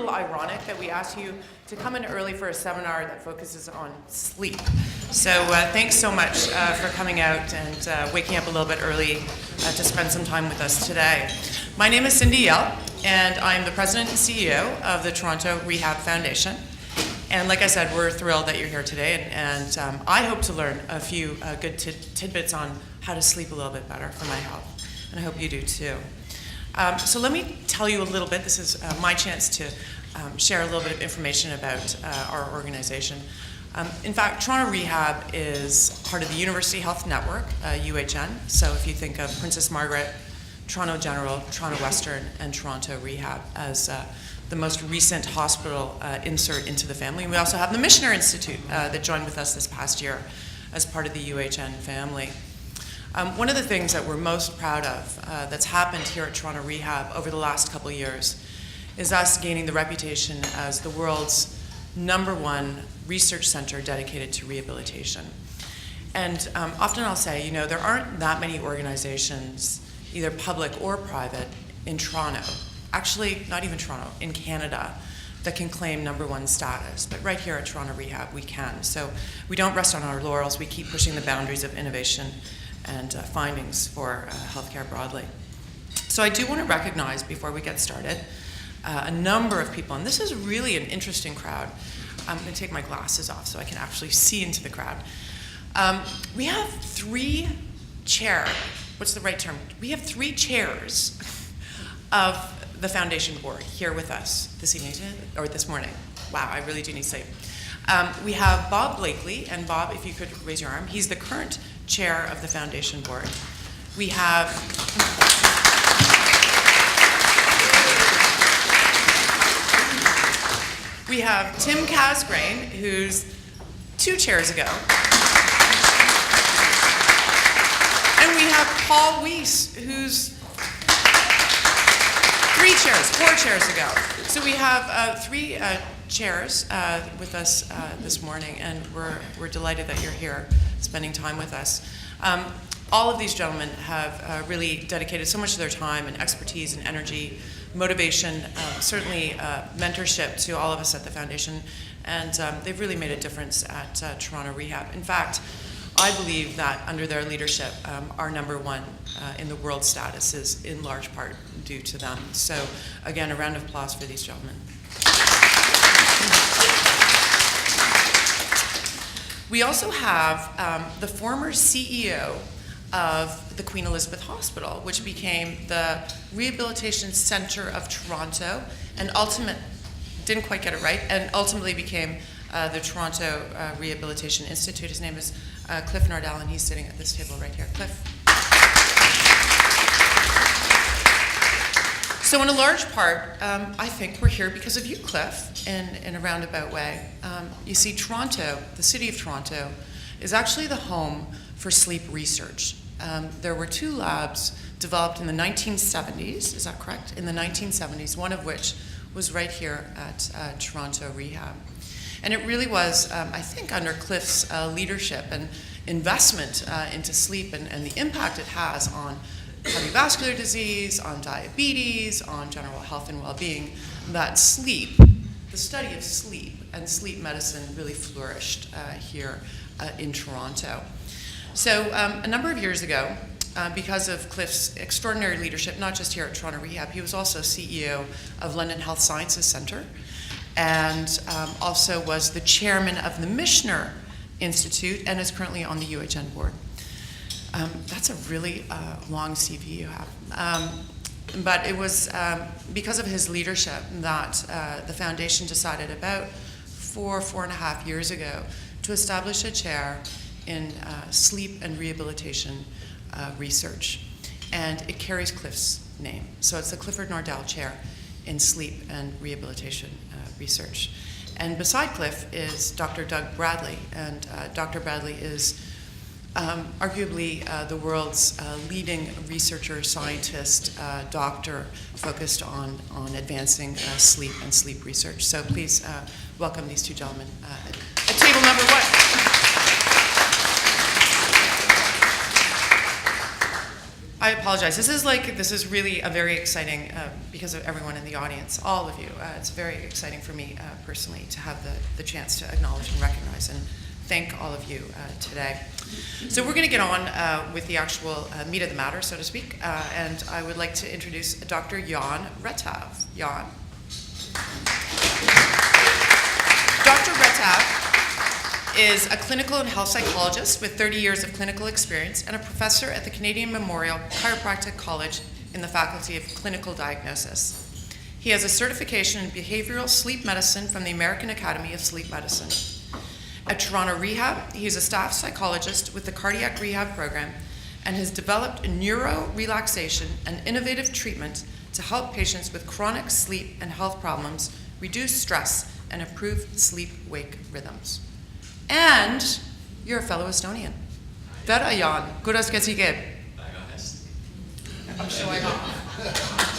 little ironic that we asked you to come in early for a seminar that focuses on sleep. So thanks so much for coming out and waking up a little bit early to spend some time with us today. My name is Cindy Yelle, and I'm the President and CEO of the Toronto Rehab Foundation. And like I said, we're thrilled that you're here today, and I hope to learn a few good tidbits on how to sleep a little bit better for my health, and I hope you do too. So let me tell you a little bit. This is my chance to share a little bit of information about our organization. In fact, Toronto Rehab is part of the University Health Network, UHN. So if you think of Princess Margaret, Toronto General, Toronto Western, and Toronto Rehab as the most recent hospital insert into the family. And we also have the Michener Institute that joined with us this past year as part of the UHN family. One of the things that we're most proud of that's happened here at Toronto Rehab over the last couple of years is us gaining the reputation as the world's #1 research center dedicated to rehabilitation. And often I'll say, you know, there aren't that many organizations, either public or private, in Toronto, actually not even Toronto, in Canada, that can claim #1 status. But right here at Toronto Rehab, we can. So we don't rest on our laurels. We keep pushing the boundaries of innovation and findings for healthcare broadly. So I do want to recognize, before we get started, a number of people, and this is really an interesting crowd. I'm going to take my glasses off so I can actually see into the crowd. We have three chairs of the foundation board here with us this evening, or this morning. Wow, I really do need sleep. We have Bob Blakely, and Bob, if you could raise your arm, he's the current chair of the foundation board. We have Tim Casgrain, who's 2 chairs ago. And we have Paul Weiss, who's 4 chairs ago. So we have 3 chairs with us this morning, and we're delighted that you're here spending time with us. All of these gentlemen have really dedicated so much of their time and expertise and energy, motivation, certainly mentorship to all of us at the foundation, and they've really made a difference at Toronto Rehab. In fact, I believe that under their leadership, our #1 in the world status is in large part due to them. So again, a round of applause for these gentlemen. We also have the former CEO of the Queen Elizabeth Hospital, which became the Rehabilitation Centre of Toronto, and didn't quite get it right, and ultimately became the Toronto Rehabilitation Institute. His name is Cliff Nardell, and he's sitting at this table right here. Cliff. So in a large part, I think we're here because of you, Cliff, in a roundabout way. You see, Toronto, the city of Toronto, is actually the home for sleep research. There were 2 labs developed in the 1970s, is that correct? In the 1970s, one of which was right here at Toronto Rehab. And it really was, I think, under Cliff's leadership and investment into sleep and the impact it has on cardiovascular disease, on diabetes, on general health and well-being, that sleep, the study of sleep and sleep medicine really flourished here in Toronto. So a number of years ago, because of Cliff's extraordinary leadership, not just here at Toronto Rehab, he was also CEO of London Health Sciences Centre, and also was the chairman of the Michener Institute, and is currently on the UHN board. That's a really long CV you have. But it was because of his leadership that the foundation decided about 4.5 years ago to establish a chair in sleep and rehabilitation research. And it carries Cliff's name. So it's the Clifford Nardell Chair in Sleep and Rehabilitation Research. And beside Cliff is Dr. Doug Bradley. And Dr. Bradley is arguably the world's leading researcher, scientist, doctor focused on advancing sleep and sleep research. So please welcome these 2 gentlemen at table #1. I apologize. This is really a very exciting, because of everyone in the audience, all of you. It's very exciting for me personally to have the chance to acknowledge and recognize and thank all of you today. So we're going to get on with the actual meat of the matter, so to speak, and I would like to introduce Dr. Yelle Rehab. Yelle. Dr. Rehab is a clinical and health psychologist with 30 years of clinical experience and a professor at the Canadian Memorial Chiropractic College in the Faculty of Clinical Diagnosis. He has a certification in behavioral sleep medicine from the American Academy of Sleep Medicine. At Toronto Rehab, he is a staff psychologist with the Cardiac Rehab Program and has developed neuro-relaxation and innovative treatment to help patients with chronic sleep and health problems reduce stress and improve sleep-wake rhythms. And you're a fellow Estonian. Tere, Yelle. Kuidas käsi käib? Väga hästi. I'm showing off.